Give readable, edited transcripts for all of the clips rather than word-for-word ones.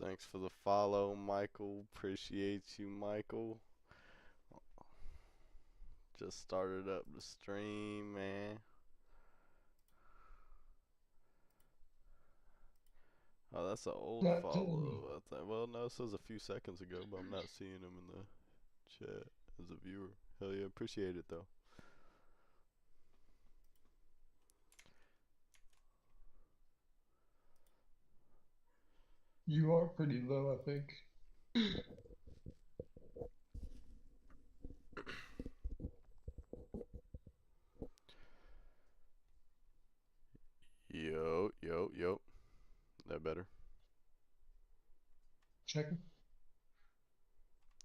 Thanks for the follow, Michael. Appreciate you, Michael. Just started up the stream, man. Oh, that's an old Not telling me. follow. Well, no, it says a few seconds ago, but I'm not seeing him in the chat as a viewer. Hell yeah, appreciate it though. You are pretty low, I think. Yo. That better? Checking.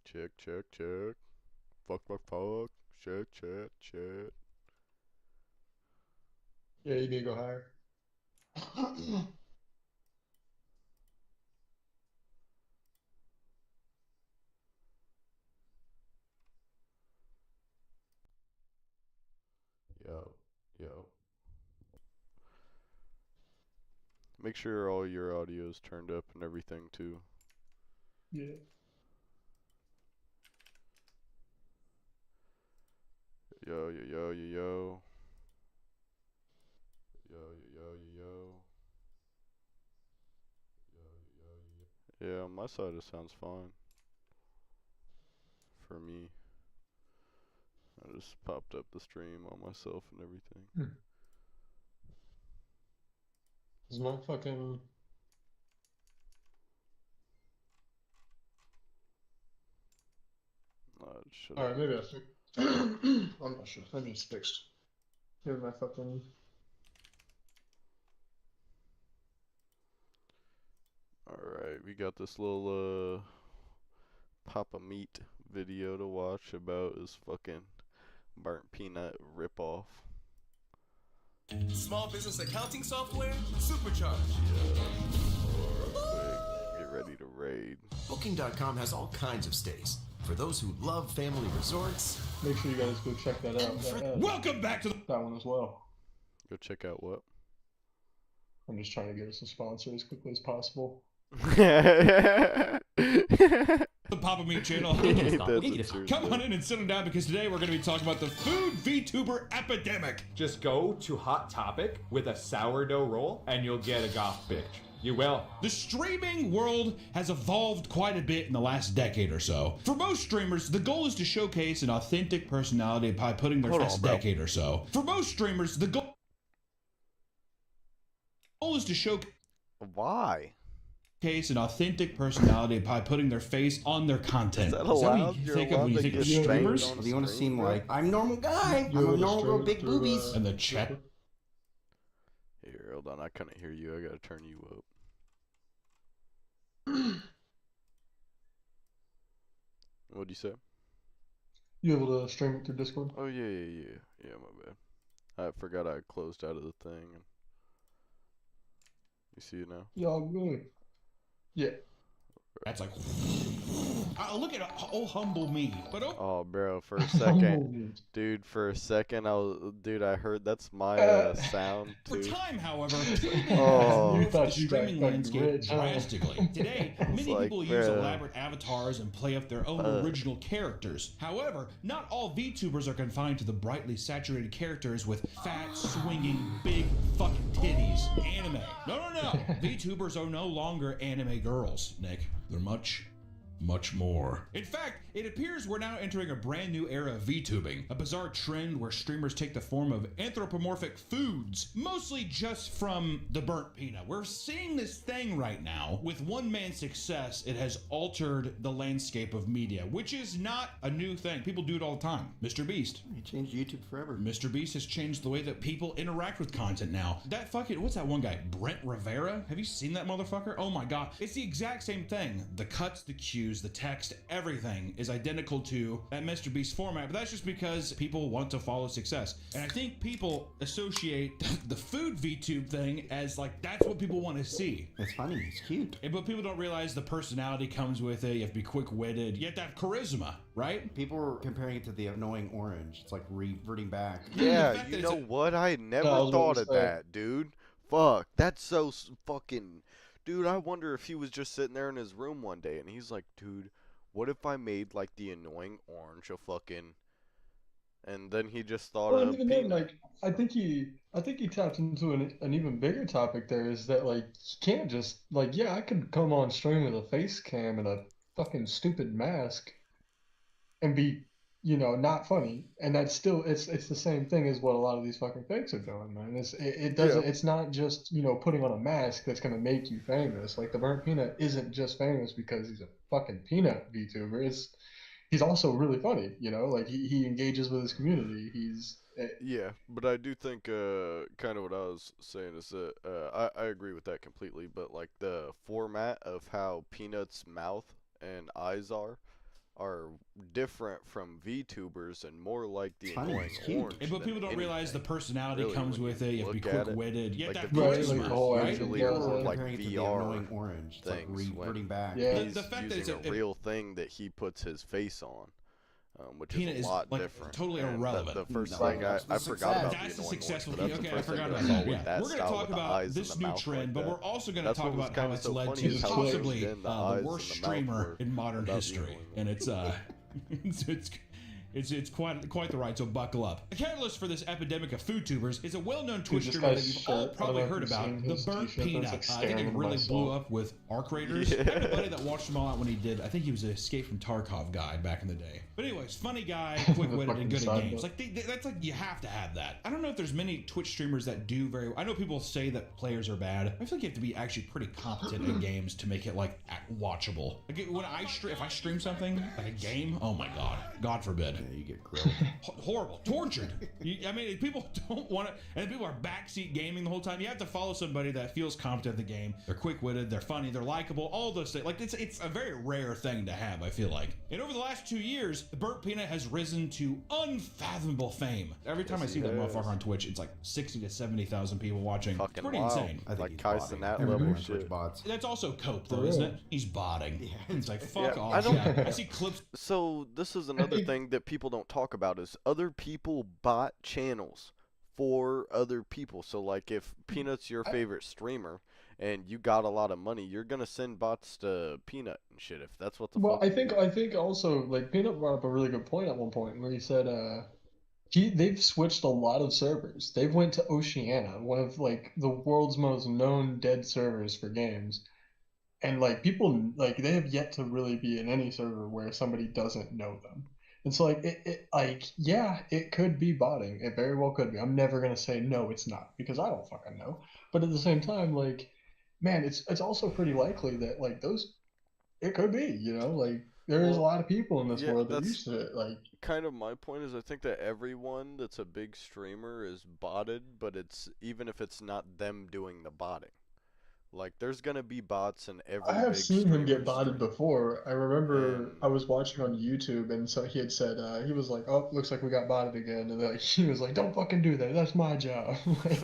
Check. Fuck. Chat. Yeah, you need to go higher. Yo. Make sure all your audio is turned up and everything too. Yeah. Yo. Yeah, on my side it sounds fine. For me. I just popped up the stream on myself and everything. Is my fucking... Alright, maybe I think... I'm not sure. Maybe it's fixed. Here's my fucking... Alright, we got this little Papa Meat video to watch about his fucking burnt peanut ripoff. Small business accounting software, supercharged. Get ready to raid. Booking.com has all kinds of stays. For those who love family resorts. Make sure you guys go check that out. Welcome back to that one as well. Go check out what? I'm just trying to get us a sponsor as quickly as possible. The Papa Meat channel. Come on in and sit down because today we're going to be talking about the food VTuber epidemic. Just go to Hot Topic with a sourdough roll and you'll get a goth bitch. You will. The streaming world has evolved quite a bit in the last decade or so. For most streamers, the goal is to showcase an authentic personality by putting their decade or so. For most streamers, the goal is to showcase an authentic personality by putting their face on their content. Is that allowed? You think of when you think of streamers? Do you want to seem like I'm a normal guy? I'm a normal girl, big boobies. And the chat. Here, hold on. I couldn't hear you. I gotta turn you up. What'd you say? You able to stream it through Discord? Oh yeah. Yeah, my bad. I forgot I closed out of the thing. You see it now? Y'all good. Yeah. That's like, look at oh humble me. But oh, bro, for a second, dude, I heard that's my sound too. For time, however, Oh, the streaming landscape drastically. Today, many people use elaborate avatars and play up their own original characters. However, not all VTubers are confined to the brightly saturated characters with fat, swinging, big fucking titties. Anime. No. VTubers are no longer anime girls, Nick. They're much more. In fact, it appears we're now entering a brand new era of VTubing, a bizarre trend where streamers take the form of anthropomorphic foods, mostly just from the burnt peanut. We're seeing this thing right now. With one man's success, it has altered the landscape of media, which is not a new thing. People do it all the time. Mr. Beast. He changed YouTube forever. Mr. Beast has changed the way that people interact with content now. That fucking, what's that one guy? Brent Rivera? Have you seen that motherfucker? Oh my god. It's the exact same thing. The cuts, the cues, the text, everything is identical to that Mr. Beast format, but that's just because people want to follow success. And I think people associate the food VTube thing as like, that's what people want to see. It's funny, it's cute. But people don't realize the personality comes with it. You have to be quick-witted. You have to have charisma, right? People were comparing it to the annoying orange. It's like reverting back. Yeah, you know what? I never thought of that, dude. Fuck, that's so fucking dude, I wonder if he was just sitting there in his room one day and he's like, dude, what if I made like the annoying orange a fucking, and then he just thought Well, and of even then, Peanut. like, I think he tapped into an even bigger topic there is that, like, you can't just, like, yeah, I could come on stream with a face cam and a fucking stupid mask and be, not funny. And that's still, it's the same thing as what a lot of these fucking fakes are doing, man. It Yeah. doesn't, it's not just, putting on a mask that's gonna make you famous. Like, the Burnt Peanut isn't just famous because he's a fucking peanut VTuber. He's also really funny, like he engages with his community. Yeah, but I do think kind of what I was saying is that I agree with that completely, but like the format of how Peanut's mouth and eyes are different from VTubers and more like the Funny, annoying it's cute. orange. But people don't realize the personality Really, comes when with you it. You have to be look at it, quick-witted. You have like to the have Right, charisma, like the whole right? usually Yeah, are like like Comparing it to the VR annoying orange, it's like things reverting when back. Yeah. he's The fact that using it's a real thing that he puts his face on. Which Peanut is is a lot like different. totally And irrelevant. The first No, thing that's the I forgot about That's the the annoying successful. orange, but that's Okay, the I first thing forgot I about saw that. with Yeah, that we're going to style talk with the about eyes this and the new mouth trend, like but that. we're also going to That's talk what was about how kinda it's so led funny to is how possibly zoomed in the the eyes worst and the mouth streamer were in modern without history, being and it's quite the ride. So buckle up. The catalyst for this epidemic of food tubers is a well-known Twitch this streamer that guy's you've all shirt, I don't probably know if heard you've about, seen the his Burnt t-shirt, Peanut. that's, like, I think staring it into really my blew soul. up with arc raiders. Yeah. I had a buddy that watched him all out when he did. I think he was an Escape from Tarkov guy back in the day. But anyways, funny guy, quick-witted, and fucking good at side games. note. Like that's like you have to have that. I don't know if there's many Twitch streamers that do very. I know people say that players are bad. I feel like you have to be actually pretty competent in games to make it like watchable. Like when if I stream something like a game, oh my god forbid. Yeah, you get grilled. Horrible, tortured. I mean, people don't want to, and people are backseat gaming the whole time. You have to follow somebody that feels competent at the game. They're quick-witted, they're funny, they're likable, all those things. Like it's a very rare thing to have, I feel like. And over the last 2 years, the Burnt Peanut has risen to unfathomable fame. Every time I see that motherfucker on Twitch, it's like 60 to 70,000 people watching. Fucking It's pretty wild. insane. I think Like he's Kaisen botting. that Everyone level on Twitch shit. bots. That's also cope, though, isn't it? He's botting. Yeah. It's like fuck Yeah, off. I don't- Yeah. I see clips. So this is another think- thing that people don't talk about is other people bot channels for other people. So like if Peanut's your favorite streamer and you got a lot of money, you're gonna send bots to Peanut and shit if that's what the Well, fuck. I think also, like, Peanut brought up a really good point at one point where he said they've switched a lot of servers. They've went to Oceania, one of like the world's most known dead servers for games. And like people like they have yet to really be in any server where somebody doesn't know them. And so like it could be botting. It very well could be. I'm never gonna say no, it's not, because I don't fucking know. But at the same time, like, man, it's also pretty likely that like it could be, like there is a lot of people in this yeah, world that that's- used to it. Like, Kind of my point is I think that everyone that's a big streamer is botted, but it's even if it's not them doing the botting. Like there's gonna be bots in every I have big seen him get streamer's botted stream. before. I remember And- I was watching on YouTube, and so he had said he was like, "Oh, looks like we got botted again," and like he was like, "Don't fucking do that. That's my job." Like,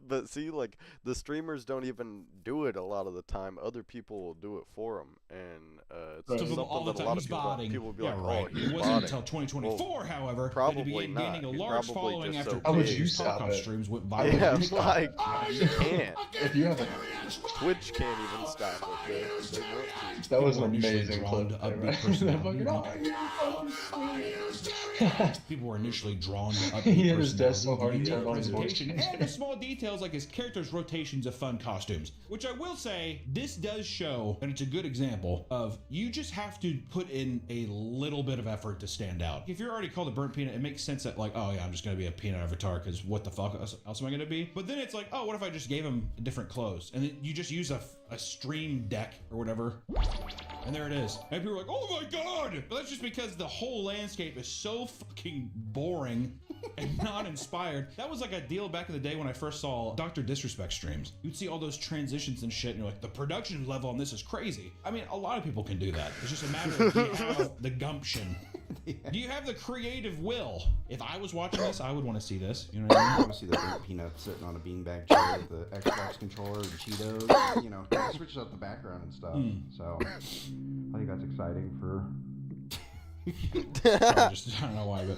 But see, like the streamers don't even do it a lot of the time. Other people will do it for them, and it's Right. just So something all the that a time lot of he's people botting. people will be Yeah, like, right. "Oh, he's It wasn't botting." until 2024, Well, however, that he probably began not. gaining a He's large probably following just after so How would big. you his stop Tarkov it? streams went viral. Yeah, He's like you can't. if you have a, Twitch can't even stop it. They want to. that was an People were initially amazing drawn clip. to there, upbeat right? personality. Fucking, People were initially drawn to upbeat He hit his desk so personality, hard he unique turned on his voice presentation, changer. and the small details like his character's rotations of fun costumes. Which I will say, this does show, and it's a good example of you just have to put in a little bit of effort to stand out. If you're already called a Burnt Peanut, it makes sense that like, oh yeah, I'm just gonna be a peanut avatar because what the fuck else am I gonna be? But then it's like, oh, what if I just gave him different clothes and then you just use a stream deck or whatever, and there it is. And people are like, oh my god! But that's just because the whole landscape is so fucking boring and not inspired. That was like a deal back in the day when I first saw Dr. Disrespect streams. You'd see all those transitions and shit, and you're like, the production level on this is crazy. I mean, a lot of people can do that. It's just a matter of do you have the gumption? Do you have the creative will? If I was watching this, I would want to see this. You know what I I mean? want to see the Burnt Peanut sitting on a beanbag chair with the Xbox controller and Cheetos. It switches up the background and stuff. So I think that's exciting for. I don't know why, but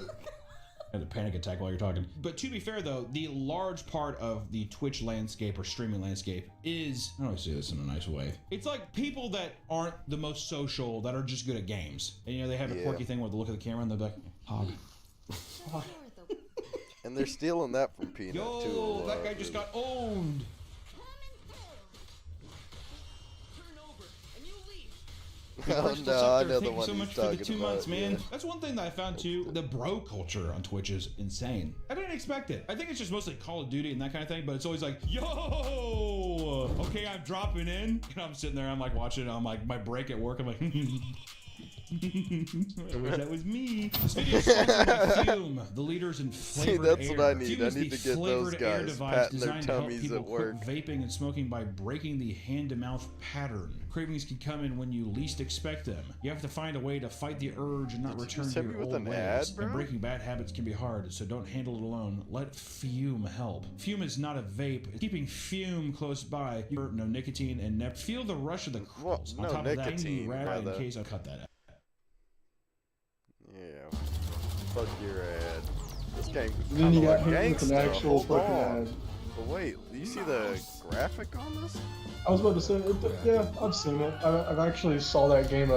had a panic attack while you're talking. But to be fair though, the large part of the Twitch landscape or streaming landscape is, I don't know say this in a nice way, it's like people that aren't the most social, that are just good at games. And you know, they have a quirky thing where they look at the camera and they're like, hog. And they're stealing that from Peanut too. Yo, that guy just got owned. Oh no, I know the one so he's much for the talking 2 about. months, man. Yeah. That's one thing that I found too. The bro culture on Twitch is insane. I didn't expect it. I think it's just mostly Call of Duty and that kind of thing, but it's always like, yo, okay, I'm dropping in. And I'm sitting there, I'm like watching it on like my break at work. I'm like, I wish that was me. This video is sponsored by Fume, the leaders in flavored air. See, that's what I need. Fume I is need the to get those flavored air guys device patting their designed to help tummies people at work. quit vaping and smoking by breaking the hand-to-mouth pattern. Cravings can come in when you least expect them. You have to find a way to fight the urge and not return to your old ways. And breaking bad habits can be hard, so don't handle it alone. Let Fume help. Fume is not a vape. It's keeping Fume close by. No nicotine and feel the rush of the crystals. Well, On top no of that, nicotine, in case I cut that out. Yeah. Fuck your ad. This game And then you got kinda hit with an gangsta. actual Hold fucking on. ad. But wait, do you see the graphic on this? I was about to say, yeah, I've seen it. I've actually saw that game.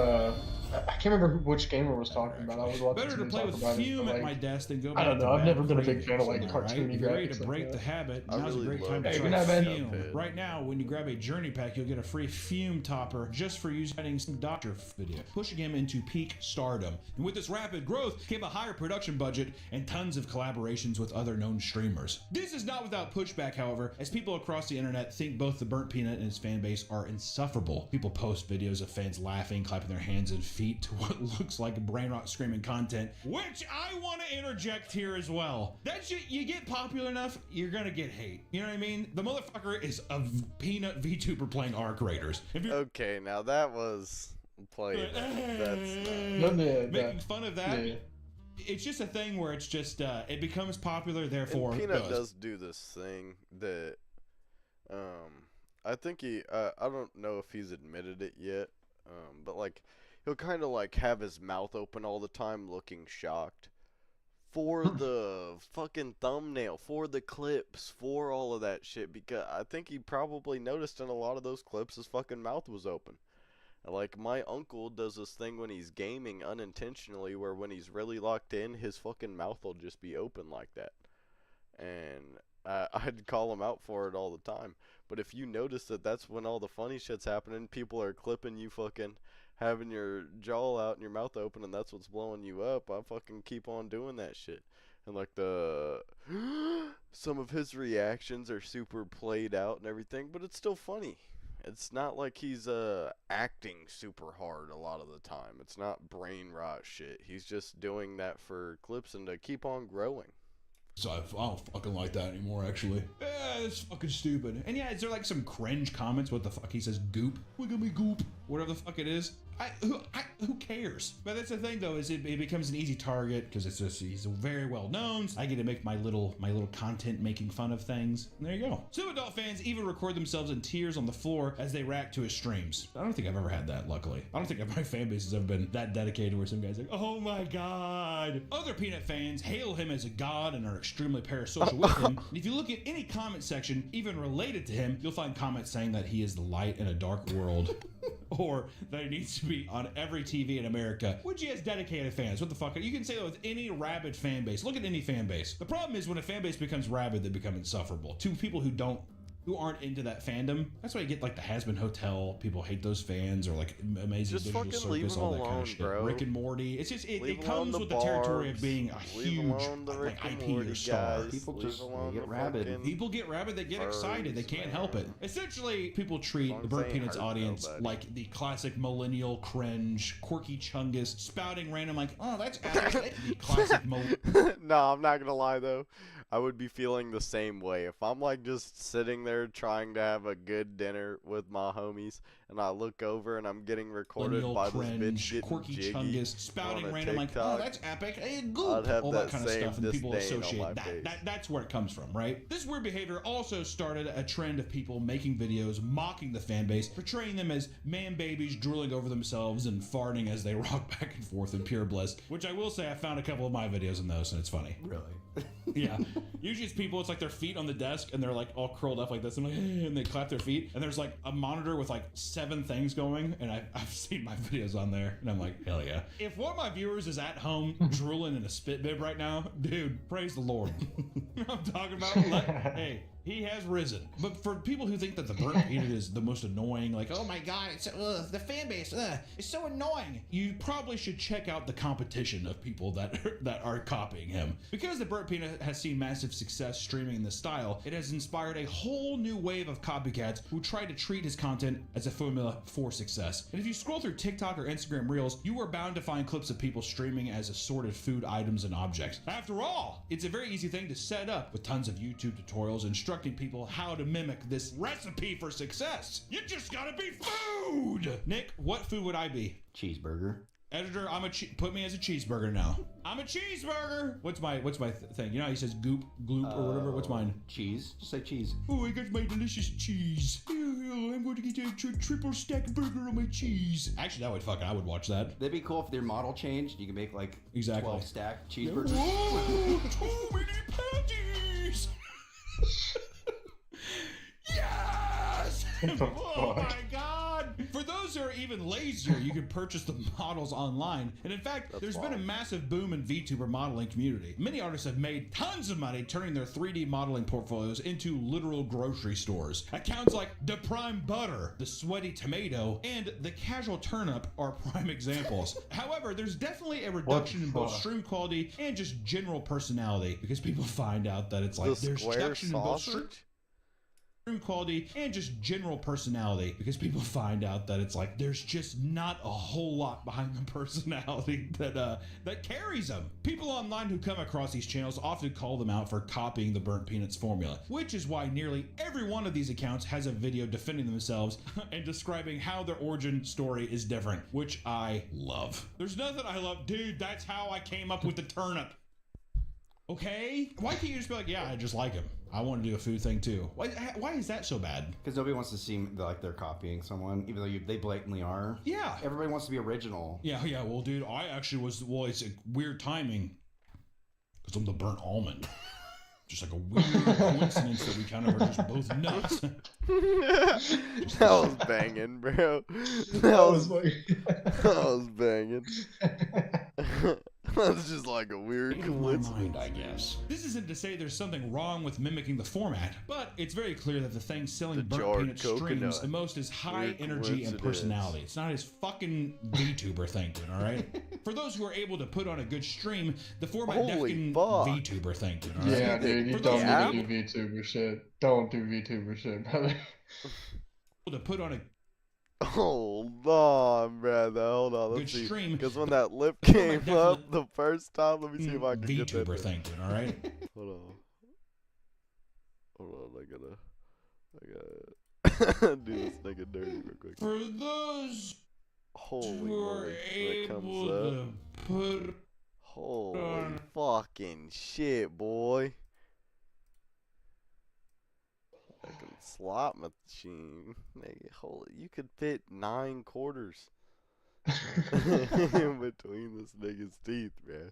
I can't remember which gamer was talking about. I was watching Better to somebody play talk with about Fume it, at my desk than go back I don't know. to I've bad never been a big cravings, fan of like all right? cartoony If you're ready graphics to break like the that. habit, I now's really a great love time to Hey, try good night, man. Fume. Right now, when you grab a journey pack, you'll get a free Fume topper just for using some doctor video, pushing him into peak stardom. And with this rapid growth came a higher production budget and tons of collaborations with other known streamers. This is not without pushback, however, as people across the internet think both the Burnt Peanut and his fan base are insufferable. People post videos of fans laughing, clapping their hands and feet to what looks like brain rot screaming content, which I want to interject here as well. That shit, you get popular enough, you're gonna get hate. You know what I mean? The motherfucker is a Peanut VTuber playing Arc Raiders. If you're Okay, now that was played. making fun of that, it's just a thing where it's just it becomes popular, therefore And Peanut goes. does do this thing that I think he I don't know if he's admitted it yet, but like he'll kind of like have his mouth open all the time looking shocked for the fucking thumbnail, for the clips, for all of that shit, because I think he probably noticed in a lot of those clips his fucking mouth was open. Like, my uncle does this thing when he's gaming unintentionally where when he's really locked in, his fucking mouth will just be open like that. And I'd call him out for it all the time. But if you notice that that's when all the funny shit's happening, people are clipping you fucking having your jaw out and your mouth open, and that's what's blowing you up, I fucking keep on doing that shit. And like some of his reactions are super played out and everything, but it's still funny. It's not like he's acting super hard a lot of the time. It's not brain rot shit. He's just doing that for clips and to keep on growing. So I don't fucking like that anymore, actually. That's fucking stupid. And yeah, is there like some cringe comments? What the fuck? He says goop. Look at me goop. Whatever the fuck it is. Who cares? But that's the thing, though, is it becomes an easy target because it's just he's very well known. So I get to make my little content making fun of things. And there you go. Some adult fans even record themselves in tears on the floor as they react to his streams. I don't think I've ever had that, luckily. I don't think my fan base has ever been that dedicated where some guy's like, oh my god. Other Peanut fans hail him as a god and are extremely parasocial with him. And if you look at any comment section, even related to him, you'll find comments saying that he is the light in a dark world. Or that he needs to be on every TV in America, which he has dedicated fans. What the fuck? You can say that with any rabid fan base. Look at any fan base. The problem is when a fan base becomes rabid, they become insufferable. To people who aren't into that fandom, that's why you get like the Has Been Hotel. People hate those fans, or like Amazing Just Digital fucking Circus, leave 'em all that kind alone, of shit. bro. Rick and Morty. It's just it Leave 'em comes alone, with the the territory of Barbs. being a Leave 'em huge alone, the Rick and IP Morty or star. guys. People Leave just 'em alone, get the rabid. fucking People get rabid, they get excited, they furries, can't man. help it. Essentially, people treat Long the as Burnt they ain't Peanuts hurting audience nobody. like the classic millennial cringe, quirky chungus, spouting random like, oh, that's the classic No, I'm not gonna lie though. I would be feeling the same way. If I'm like just sitting there trying to have a good dinner with my homies and I look over and I'm getting recorded by this bitch getting quirky jiggy chungus, spouting on a random like, TikTok, oh, that's epic, hey, goop, I'd have all that that kind of same stuff, and people disdain on associate my face. that's where it comes from, right? This weird behavior also started a trend of people making videos mocking the fan base, portraying them as man babies drooling over themselves and farting as they rock back and forth in pure bliss, which I will say I found a couple of my videos in those and it's funny. Really? Yeah. Usually it's people, it's like their feet on the desk and they're like all curled up like this and, like, and they clap their feet and there's like a monitor with like 7 things going and I've seen my videos on there and I'm like, hell yeah. If one of my viewers is at home drooling in a spit bib right now, dude, praise the Lord. You know what I'm talking about? Hey, he has risen. But for people who think that the burnt peanut is the most annoying, like, oh my god, it's the fan base, it's so annoying. You probably should check out the competition of people that are copying him. Because the burnt peanut has seen massive success streaming in this style, it has inspired a whole new wave of copycats who try to treat his content as a formula for success. And if you scroll through TikTok or Instagram Reels, you are bound to find clips of people streaming as assorted food items and objects. After all, it's a very easy thing to set up with tons of YouTube tutorials instructing people how to mimic this recipe for success. You just gotta be food! Nick, what food would I be? Cheeseburger. Editor, put me as a cheeseburger now. I'm a cheeseburger! What's my thing? You know how he says goop, gloop, or whatever? What's mine? Cheese. Just say cheese. Oh, I got my delicious cheese. Oh, I'm going to get a triple stack burger on my cheese. Actually, I would watch that. That'd be cool if their model changed. You can make like Exactly. 12 stack cheeseburgers. Whoa, too many patties! Yes! Oh my god! For those who are even lazier, you can purchase the models online. And in fact, there's been a massive boom in VTuber modeling community. Many artists have made tons of money turning their 3D modeling portfolios into literal grocery stores. Accounts like The Prime Butter, The Sweaty Tomato, and The Casual Turnip are prime examples. However, there's definitely a reduction in both stream quality and just general personality because people find out that it's like there's reduction in both stream quality and just general personality because people find out that it's like there's just not a whole lot behind the personality that carries them. People online who come across these channels often call them out for copying the Burnt Peanuts formula, which is why nearly every one of these accounts has a video defending themselves and describing how their origin story is different, which I love. There's nothing I love, dude. That's how I came up with the turnip. Okay? Why can't you just be like, yeah, I just like him. I want to do a food thing too. Why is that so bad? Because nobody wants to seem like they're copying someone, even though they blatantly are. Yeah. Everybody wants to be original. Yeah. Well, dude, I actually was. Well, it's a weird timing because I'm the burnt almond. Just like a weird coincidence that we kind of are just both nuts. That was banging, bro. That was banging. That's just like a weird coincidence. Mind, I guess. This isn't to say there's something wrong with mimicking the format, but it's very clear that the thing selling burnt peanut streams the most is high energy and personality. It's not his fucking VTuber thinking, all right? For those who are able to put on a good stream, the format definitely VTuber thinking, all right? Yeah, dude, you don't need to do VTuber shit. Don't do VTuber shit, brother. To put on a Hold on, brother. Hold on. Let's see. Because when that lip The came up the first time, let me see if I can get that. VTuber thinking, all right? Hold on. I gotta do this nigga dirty real quick. For those Holy who are moly, that comes able up. to put Holy fucking shit, boy. Fucking slot machine. Nigga, holy, you could fit 9 quarters in between this nigga's teeth, man.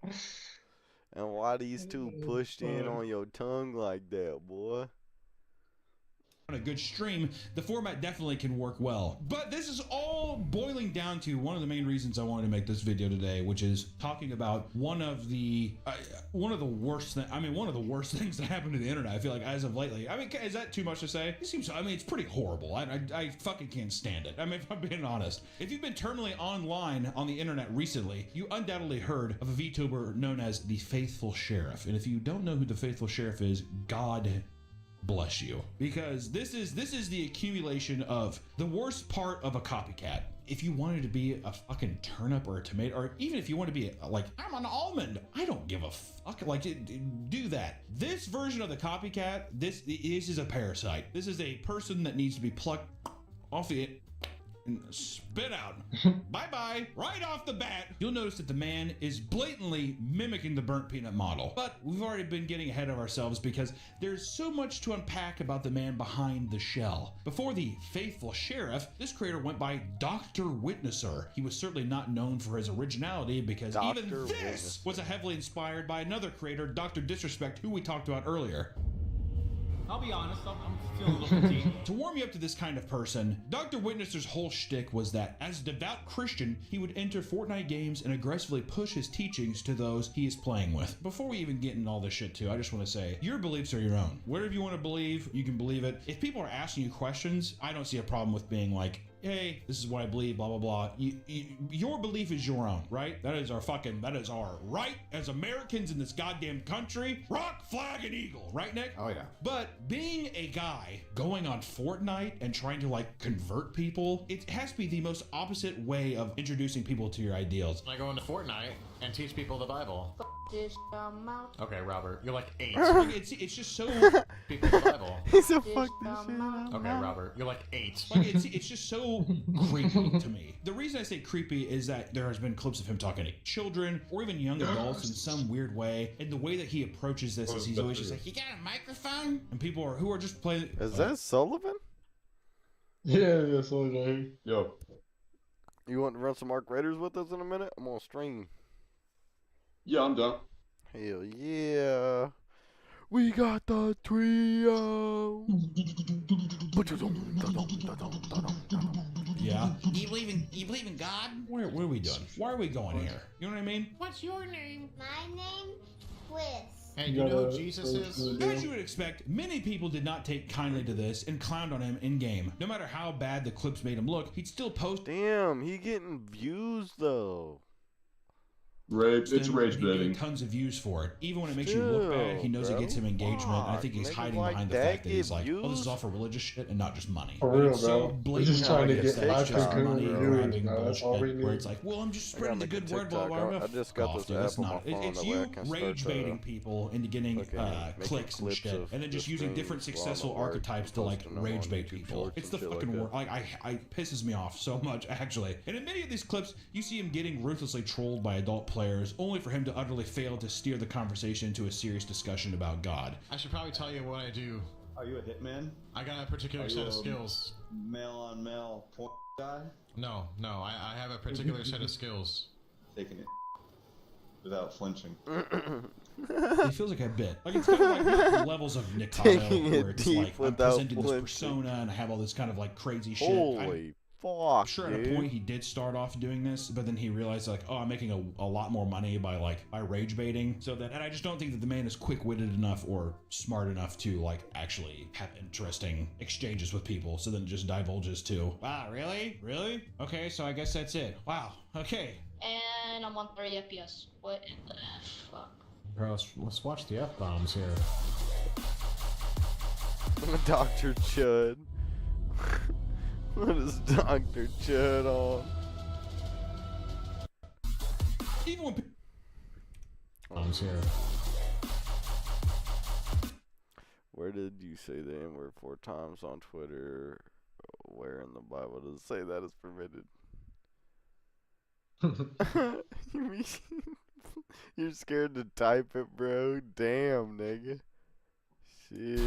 And why these two pushed in on your tongue like that, boy? on a good stream, the format definitely can work well. But this is all boiling down to one of the main reasons I wanted to make this video today, which is talking about one of the worst things that happened to the internet. I feel like as of lately. I mean, is that too much to say? It seems. I mean, it's pretty horrible. I fucking can't stand it. I mean, if I'm being honest, if you've been terminally online on the internet recently, you undoubtedly heard of a VTuber known as the Faithful Sheriff. And if you don't know who the Faithful Sheriff is, God bless you, because this is the accumulation of the worst part of a copycat. If you wanted to be a fucking turnip or a tomato, or even if you want to be like, I'm an almond, I don't give a fuck. Like, do that. This version of the copycat, this is a parasite. This is a person that needs to be plucked off the and spit out. Bye-bye. Right off the bat, you'll notice that the man is blatantly mimicking the burnt peanut model. But we've already been getting ahead of ourselves because there's so much to unpack about the man behind the shell. Before the faithful sheriff, this creator went by Dr. Witnesser. He was certainly not known for his originality because even this was heavily inspired by another creator, Dr. Disrespect, who we talked about earlier. I'll be honest, I'm feeling a little fatigued. To warm you up to this kind of person, Dr. Witnesser's whole shtick was that, as a devout Christian, he would enter Fortnite games and aggressively push his teachings to those he is playing with. Before we even get into all this shit too, I just want to say, your beliefs are your own. Whatever you want to believe, you can believe it. If people are asking you questions, I don't see a problem with being like, hey, this is what I believe, blah, blah, blah. Your belief is your own, right? That is our right as Americans in this goddamn country. Rock, flag, and eagle, right, Nick? Oh, yeah. But being a guy going on Fortnite and trying to like convert people, it has to be the most opposite way of introducing people to your ideals. I go into Fortnite and teach people the Bible. This out. Okay, Robert, you're like 8. Like, it's just so People the Bible. He said, "Fuck this shit." Okay, Robert, you're like 8. like it's just so creepy to me. The reason I say creepy is that there has been clips of him talking to children or even young adults in some weird way, and the way that he approaches this is he's always just like, "You got a microphone?" And people who are just playing. Is that Sullivan? Yeah, so like, Yo. You want to run some Arc Raiders with us in a minute? I'm on stream. Yeah, I'm done. Hell yeah. We got the trio. Yeah. You believe in God? What are we doing? Why are we going here? You know what I mean? What's your name? My name, Quiz. Hey, you know who Jesus is? As you would expect, many people did not take kindly to this and clowned on him in-game. No matter how bad the clips made him look, he'd still post. Damn, he getting views though. It's rage He baiting. get tons of views for it. Even when it makes you look bad, he knows Bro. it gets him engagement. And I think he's Fuck, hiding niggas behind like the that fact that he's get like, oh, this is views? all for religious shit and not just money. For But real, it's so bro. blatant We're just trying to nowadays get that live it's just stream money views, grabbing bro. That's all we bullshit where need. it's like, well, I'm just I gotta spreading the make a good word, blah, TikTok. blah, blah. I just got Off, this dude. app That's on my not. phone It's that way I you can start, rage baiting people into getting making clicks and clips shit, of and then just the using different streams while I'm successful at work archetypes to and like posting them rage on bait YouTube people. Shorts It's and the shit like fucking that. word. I pisses me off so much actually. And in many of these clips, you see him getting ruthlessly trolled by adult players, only for him to utterly fail to steer the conversation into a serious discussion about God. I should probably tell you what I do. Are you a hitman? I got a particular set of skills. Male on male porn guy? No, I have a particular set of skills. Taking it without flinching. It feels like a bit. Like it's kind of like levels of Nick Kyle, Taking it where it's deep like I'm without presenting this flinching. persona and I have all this kind of like crazy shit. Holy fuck, I'm sure at a dude. point he did start off doing this, but then he realized like, oh, I'm making a lot more money by rage baiting. So that, and I just don't think that the man is quick-witted enough or smart enough to like actually have interesting exchanges with people. So then it just divulges to, wow, really? Okay, so I guess that's it. Wow, okay. And I'm on 30 FPS. What in the fuck? Bro, let's watch the F-bombs here. Dr. Chud. What is Dr. Chud on? Even when Bombs here. Where did you say the N-word 4 times on Twitter? Where in the Bible does it say that is permitted? You mean you're scared to type it, bro? Damn, nigga. Shit.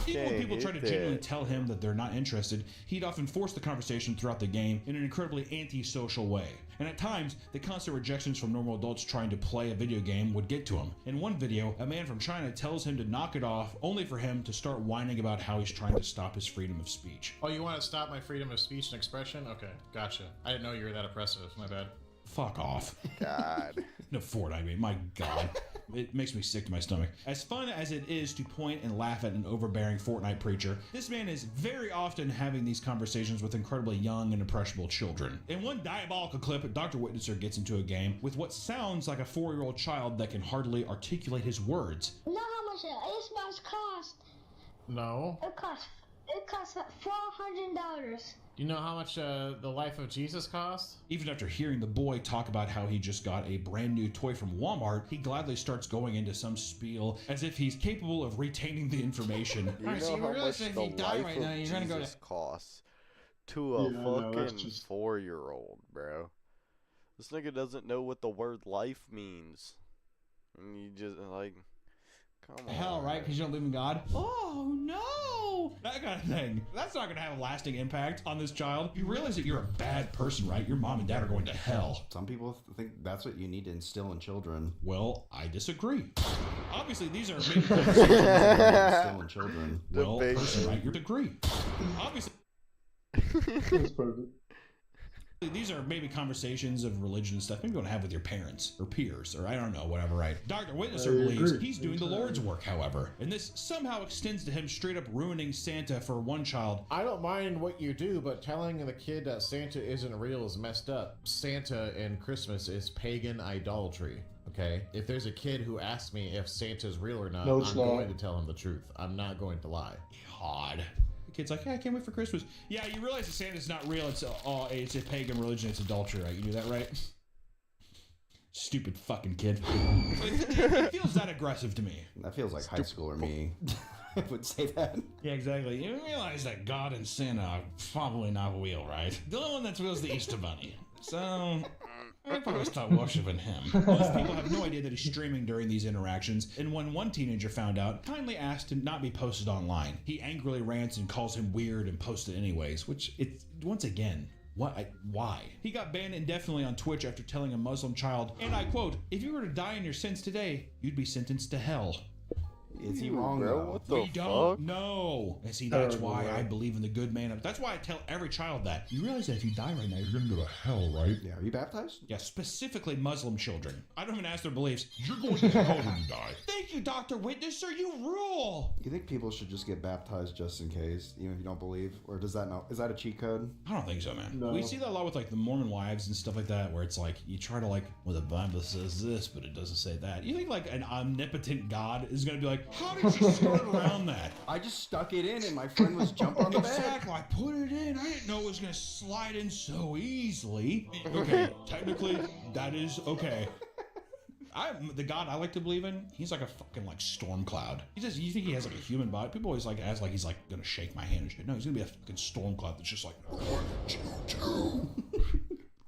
Even when Can't people try to hit genuinely that. tell him that they're not interested, he'd often force the conversation throughout the game in an incredibly anti-social way. And at times, the constant rejections from normal adults trying to play a video game would get to him. In one video, a man from China tells him to knock it off, only for him to start whining about how he's trying to stop his freedom of speech. Oh, you want to stop my freedom of speech and expression? Okay, gotcha. I didn't know you were that oppressive. My bad. Fuck off. God. No, Ford, I mean, my God. It makes me sick to my stomach. As fun as it is to point and laugh at an overbearing Fortnite preacher, this man is very often having these conversations with incredibly young and impressionable children. In one diabolical clip, Dr. Witnesser gets into a game with what sounds like a 4-year-old child that can hardly articulate his words. Know how much this must cost? No. It costs $400. You know how much the life of Jesus cost? Even after hearing the boy talk about how he just got a brand new toy from Walmart, he gladly starts going into some spiel as if he's capable of retaining the information. You know how much the life of Jesus costs to a fucking 4-year-old, bro. This nigga doesn't know what the word life means. And you just, like, come on. Hell, right? Because you don't believe in God? Oh, no! That kind of thing. That's not going to have a lasting impact on this child. You realize that you're a bad person, right? Your mom and dad are going to hell. Some people think that's what you need to instill in children. Well, I disagree. Obviously, these are maybe instill in children. Well, person, right? You agree. Obviously. That's perfect. These are maybe conversations of religion and stuff maybe you want to have with your parents or peers or I don't know, whatever, right? Dr. Witnesser believes he's doing the Lord's work, however, and this somehow extends to him straight up ruining Santa for one child. I don't mind what you do, but telling the kid that Santa isn't real is messed up. Santa and Christmas is pagan idolatry. Okay? If there's a kid who asks me if Santa's real or not, I'm going to tell him the truth. I'm not going to lie. God. The kid's like, hey, I can't wait for Christmas. Yeah, you realize that Santa's not real. It's a pagan religion. It's adultery, right? You knew that, right? Stupid fucking kid. It feels that aggressive to me. That feels like high schooler me. I would say that. Yeah, exactly. You realize that God and Santa are probably not real, right? The only one that's real is the Easter Bunny. So I probably start worshiping him. Most people have no idea that he's streaming during these interactions, and when one teenager found out, kindly asked to not be posted online. He angrily rants and calls him weird and posts it anyways, which it's, once again, why? He got banned indefinitely on Twitch after telling a Muslim child, and I quote, if you were to die in your sins today, you'd be sentenced to hell. Is he wrong, bro? What the We don't know. And see, that's why I believe in the good man. That's why I tell every child that. You realize that if you die right now, you're going to go to hell, right? Yeah, are you baptized? Yeah, specifically Muslim children. I don't even ask their beliefs. You're going to hell when you die. Thank you, Dr. Witnesser. You rule. You think people should just get baptized just in case, even if you don't believe? Or does that not, is that a cheat code? I don't think so, man. No. We see that a lot with like the Mormon wives and stuff like that, where it's like you try to like, well, the Bible says this, but it doesn't say that. You think like an omnipotent God is going to be like, how did you skirt around that? I just stuck it in and my friend was jumping on the bed. Exactly. I put it in. I didn't know it was going to slide in so easily. Okay, technically, that is okay. The God I like to believe in, he's like a fucking like storm cloud. He says, you think he has like a human body? People always like ask like he's like gonna shake my hand and shit. No, he's gonna be a fucking storm cloud that's just like, what did you do?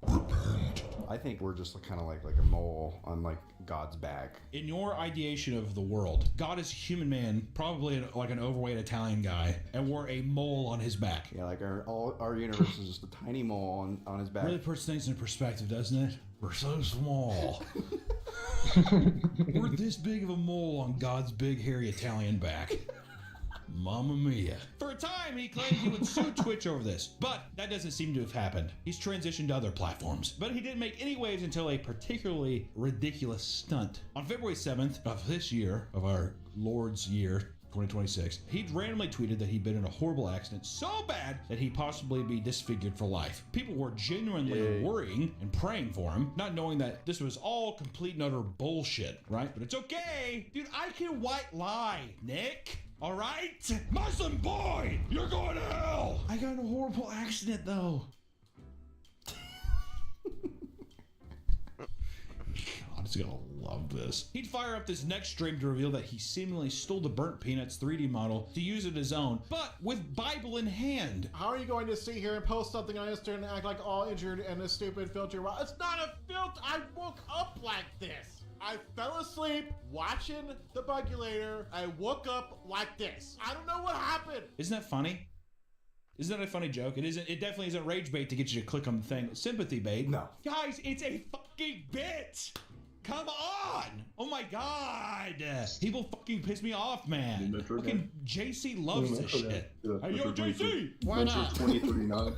Repent. I think we're just kind of like a mole on like God's back. In your ideation of the world, God is a human man, probably like an overweight Italian guy, and we're a mole on his back. Yeah, like our universe is just a tiny mole on his back. Really puts things in perspective, doesn't it? We're so small. We're this big of a mole on God's big hairy Italian back. Mamma mia. For a time, he claimed he would sue Twitch over this, but that doesn't seem to have happened. He's transitioned to other platforms, but he didn't make any waves until a particularly ridiculous stunt. On February 7th of this year, of our Lord's year, 2026, he'd randomly tweeted that he'd been in a horrible accident so bad that he'd possibly be disfigured for life. People were genuinely worrying and praying for him, not knowing that this was all complete and utter bullshit, right? But it's okay. Dude, I can white lie, Nick. All right? Muslim boy, you're going to hell. I got in a horrible accident, though. God is gonna love this. He'd fire up this next stream to reveal that he seemingly stole the Burnt Peanuts 3D model to use it his own, but with Bible in hand. How are you going to sit here and post something on Instagram and act like all injured and a stupid filter? Well, it's not a filter. I woke up like this. I fell asleep watching the Bugulator. I woke up like this. I don't know what happened. Isn't that funny? Isn't that a funny joke? It isn't. It definitely isn't rage bait to get you to click on the thing. Sympathy bait. No. Guys, it's a fucking bit. Come on! Oh my god! People fucking piss me off, man. Fucking JC loves this shit. Hey, yo, JC! Why not? 2039.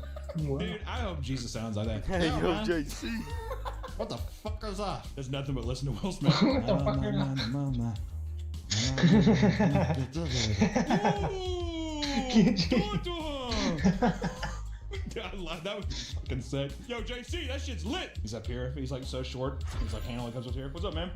Dude, I hope Jesus sounds like that. Hey, No, yo, man. JC. What the fuck is that? There's nothing but listen to Will Smith. What the fuck I love that. Was fucking sick. Yo, JC, that shit's lit. He's up here. He's like so short. He's like handle comes up here. What's up, man?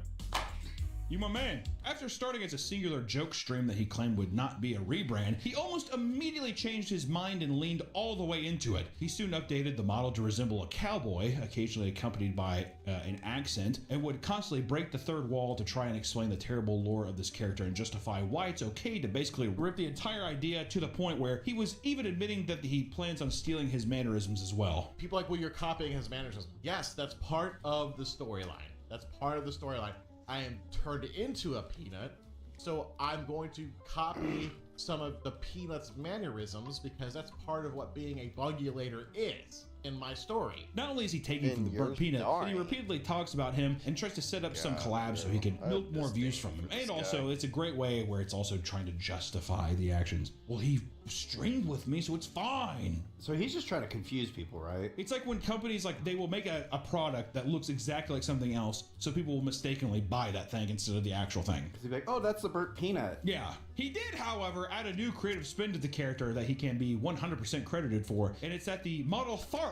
You my man. After starting as a singular joke stream that he claimed would not be a rebrand, he almost immediately changed his mind and leaned all the way into it. He soon updated the model to resemble a cowboy, occasionally accompanied by an accent, and would constantly break the third wall to try and explain the terrible lore of this character and justify why it's okay to basically rip the entire idea, to the point where he was even admitting that he plans on stealing his mannerisms as well. People like, well, you're copying his mannerisms. Yes, that's part of the storyline. That's part of the storyline. I am turned into a peanut, so I'm going to copy some of the peanut's mannerisms because that's part of what being a bugulator is in my story. Not only is he taking from the burnt peanut, but he repeatedly talks about him and tries to set up some collabs so he can milk more views from him. And also, it's a great way where it's also trying to justify the actions. Well, he streamed with me, so it's fine. So he's just trying to confuse people, right? It's like when companies, like, they will make a product that looks exactly like something else, so people will mistakenly buy that thing instead of the actual thing. Because he'd be like, oh, that's the burnt peanut. Yeah. He did, however, add a new creative spin to the character that he can be 100% credited for, and it's that the model farts.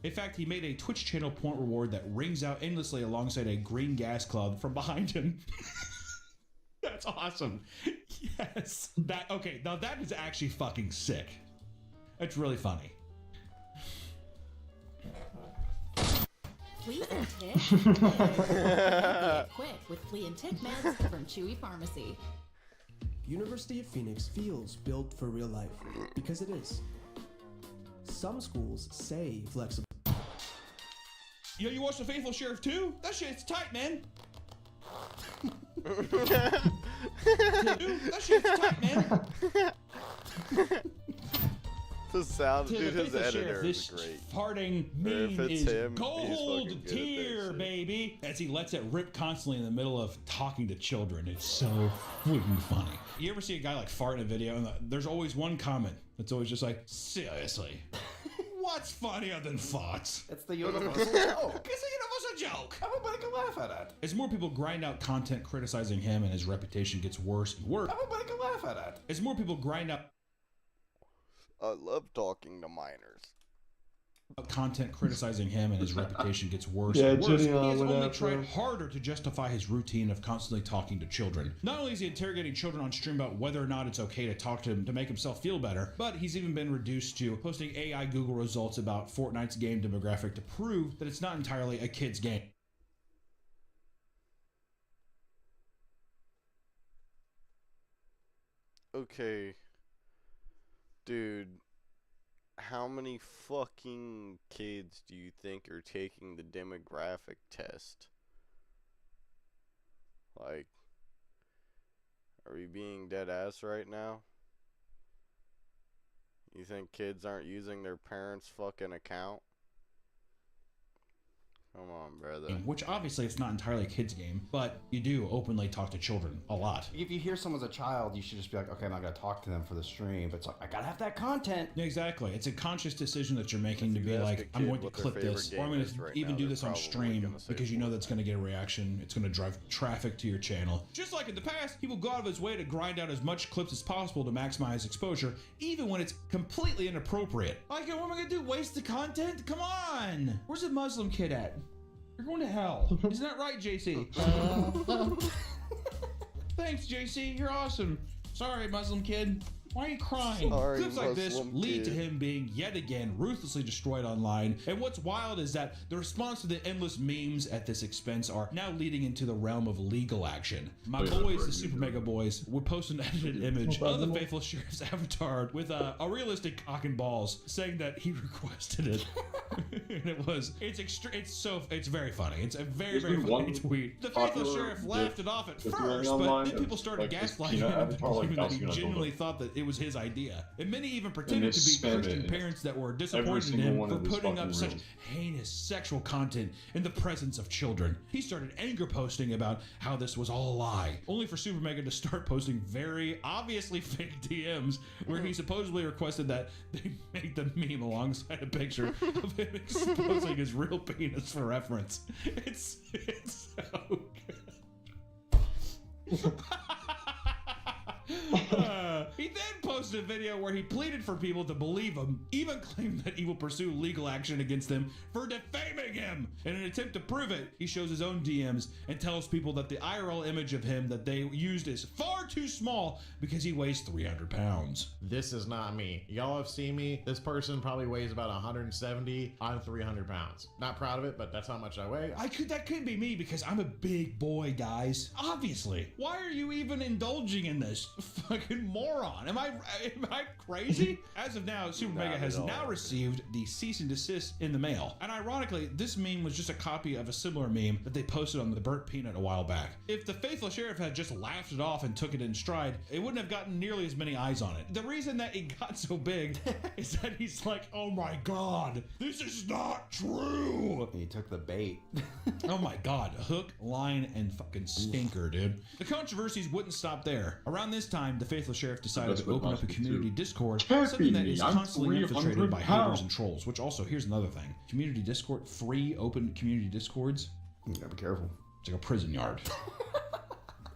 In fact, he made a Twitch channel point reward that rings out endlessly alongside a green gas cloud from behind him. That's awesome. Yes. Okay, now that is actually fucking sick. That's really funny. Fleas and tick? Get quick with flea and tick meds from Chewy Pharmacy. University of Phoenix feels built for real life, because it is. Some schools say flexible. Yo, you watch The Faithful Sheriff 2? That shit's tight, man. Dude, that shit's tight, man. The sound, dude, his editor Sheriff, is this great. farting If meme it's is him, gold tier, baby. As he lets it rip constantly in the middle of talking to children. It's so freaking funny. You ever see a guy like fart in a video and there's always one comment that's always just like, seriously, what's funnier than farts? It's the universal joke. It's a universal joke. Everybody can laugh at it. As more people grind out content criticizing him and his reputation gets worse and worse. Everybody can laugh at it. As more people grind out I love talking to minors. content criticizing him and his reputation gets worse and worse, he has only tried harder to justify his routine of constantly talking to children. Not only is he interrogating children on stream about whether or not it's okay to talk to him to make himself feel better, but he's even been reduced to posting AI Google results about Fortnite's game demographic to prove that it's not entirely a kid's game. Okay. Dude, how many fucking kids do you think are taking the demographic test? Like, are we being dead ass right now? You think kids aren't using their parents' fucking account? Come on, brother. Which obviously it's not entirely a kid's game, but you do openly talk to children a lot. If you hear someone's a child, you should just be like, okay, I'm not going to talk to them for the stream, but it's like, I got to have that content. Yeah, exactly. It's a conscious decision that you're making to be like, I'm going to clip this, or I'm going to even do this on stream because you know that's going to get a reaction. It's going to drive traffic to your channel. Just like in the past, he will go out of his way to grind out as much clips as possible to maximize exposure, even when it's completely inappropriate. Like, what am I going to do? Waste the content? Come on! Where's the Muslim kid at? You're going to hell. Isn't that right, JC? Thanks, JC. You're awesome. Sorry, Muslim kid. Why are you crying? Sorry, Clips like this Muslim lead to kid. him being yet again ruthlessly destroyed online. And what's wild is that the response to the endless memes at this expense are now leading into the realm of legal action. My boys, the Super Mega Boys, would post an edited image of the Faithful Sheriff's avatar with a realistic cock and balls, saying that he requested it. And it's very funny. It's a very funny tweet. The Faithful Sheriff laughed it off at first, but then people started gaslighting him into believing that he genuinely thought that it was his idea. And many even pretended to be Christian parents that were disappointed in him for putting up such heinous sexual content in the presence of children. He started anger posting about how this was all a lie, only for Super Mega to start posting very obviously fake DMs where he supposedly requested that they make the meme alongside a picture of him exposing his real penis for reference. It's so good. He then posted a video where he pleaded for people to believe him, even claimed that he will pursue legal action against them for defaming him. In an attempt to prove it, he shows his own DMs and tells people that the IRL image of him that they used is far too small because he weighs 300 pounds. This is not me. Y'all have seen me. This person probably weighs about 170. I'm 300 pounds. Not proud of it, but that's how much I weigh. That could be me because I'm a big boy, guys. Obviously. Why are you even indulging in this? Fucking moron. Am I crazy? As of now, Super Mega has now received the cease and desist in the mail. And ironically, this meme was just a copy of a similar meme that they posted on the Burnt Peanut a while back. If the faithful sheriff had just laughed it off and took it in stride, it wouldn't have gotten nearly as many eyes on it. The reason that it got so big is that he's like, oh my god, this is not true. He took the bait. Oh my god, hook, line, and fucking stinker, dude. The controversies wouldn't stop there. Around this time, the faithful sheriff decided to open up a community Discord, something that is constantly infiltrated by haters and trolls, which also, here's another thing. Community Discord, free open community Discords. You gotta be careful. It's like a prison yard.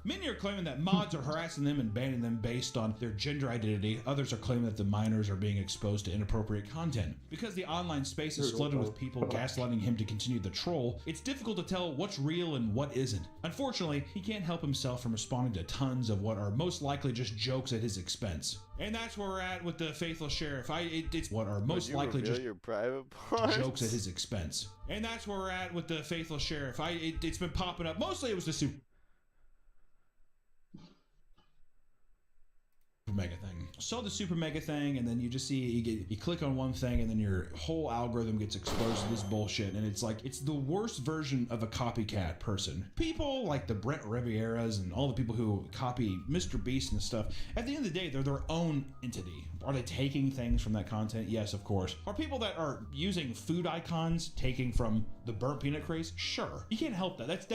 Many are claiming that mods are harassing them and banning them based on their gender identity. Others are claiming that the minors are being exposed to inappropriate content. Because the online space is flooded with people gaslighting him to continue the troll, it's difficult to tell what's real and what isn't. Unfortunately, he can't help himself from responding to tons of what are most likely just jokes at his expense. And that's where we're at with the faithful sheriff. It's what are most likely just your private parts? Jokes at his expense. And that's where we're at with the faithful sheriff. It's been popping up. Mostly it was the Super Mega thing. Saw the Super Mega thing, and then you just see you click on one thing, and then your whole algorithm gets exposed to this bullshit, and it's like it's the worst version of a copycat person. People like the Brent Rivieras and all the people who copy Mr. Beast and stuff. At the end of the day, they're their own entity. Are they taking things from that content? Yes, of course. Are people that are using food icons taking from the burnt peanut craze? Sure. You can't help that.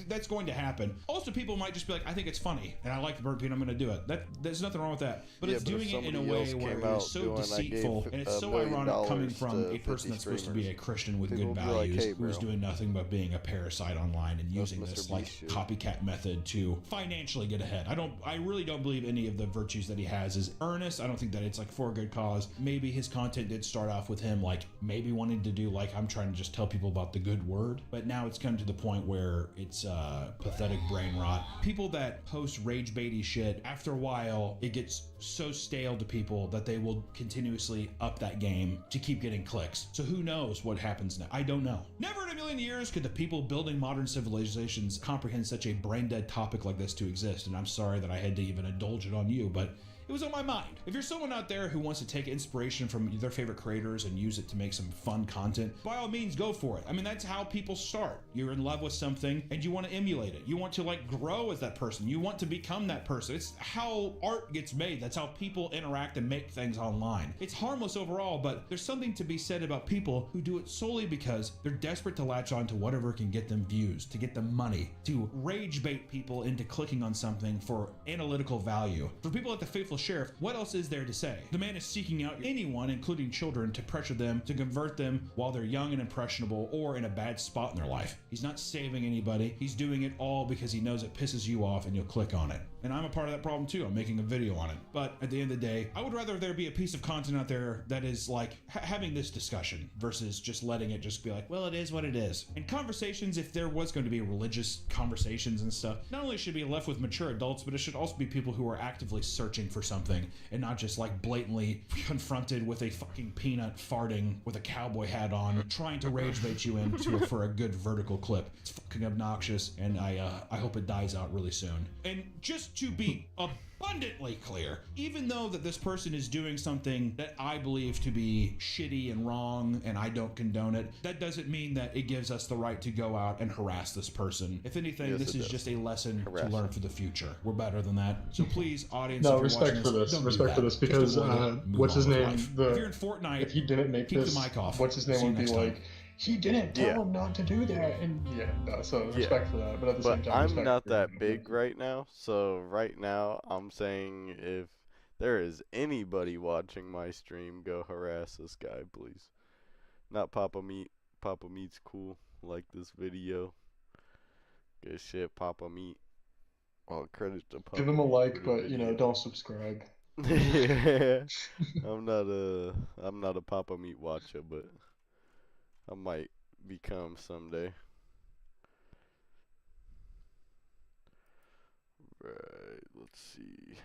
That's going to happen. Also, people might just be like, I think it's funny, and I like the burnt peanut, I'm going to do it. There's nothing wrong with that. But it's doing it in a way where it is so deceitful, and it's so ironic coming from a person that's supposed to be a Christian with good values, who's doing nothing but being a parasite online and using this like copycat method to financially get ahead. I really don't believe any of the virtues that he has is earnest. I don't think that it's like for a good cause. Maybe his content did start off with him like maybe wanting to do like I'm trying to just tell people about the good word, but now it's come to the point where it's pathetic brain rot. People that post rage baity shit, after a while it gets so stale to people that they will continuously up that game to keep getting clicks. So who knows what happens now? I don't know. Never in a million years could the people building modern civilizations comprehend such a brain dead topic like this to exist, and I'm sorry that I had to even indulge it on you, but it was on my mind. If you're someone out there who wants to take inspiration from their favorite creators and use it to make some fun content, by all means, go for it. I mean, that's how people start. You're in love with something and you want to emulate it. You want to like grow as that person. You want to become that person. It's how art gets made. That's how people interact and make things online. It's harmless overall, but there's something to be said about people who do it solely because they're desperate to latch on to whatever can get them views, to get them money, to rage bait people into clicking on something for analytical value. For people like the faithful sheriff, what else is there to say? The man is seeking out anyone, including children, to pressure them, to convert them while they're young and impressionable or in a bad spot in their life. He's not saving anybody. He's doing it all because he knows it pisses you off and you'll click on it. And I'm a part of that problem too. I'm making a video on it. But at the end of the day, I would rather there be a piece of content out there that is like having this discussion versus just letting it just be like, well, it is what it is. And conversations, if there was going to be religious conversations and stuff, not only should be left with mature adults, but it should also be people who are actively searching for something and not just like blatantly confronted with a fucking peanut farting with a cowboy hat on, trying to rage bait you into it for a good vertical clip. It's fucking obnoxious, and I hope it dies out really soon. And just to be abundantly clear, even though that this person is doing something that I believe to be shitty and wrong and I don't condone it, that doesn't mean that it gives us the right to go out and harass this person. If anything, yes, this is just a lesson to learn for the future. We're better than that. So please, audience, no, if you're respect for this. Respect for this, because what's his name? If you're in Fortnite, if he didn't make keep this, the mic off. What's his name would be like, he didn't tell him not to do that, and so respect for that. But at the same time, I'm not that big right now, so right now I'm saying if there is anybody watching my stream, go harass this guy, please. Not Papa Meat. Papa Meat's cool. Like this video. Good shit, Papa Meat. All credit to Papa. Give him a like, but don't subscribe. Yeah, I'm not a Papa Meat watcher, but I might become someday. Right, let's see.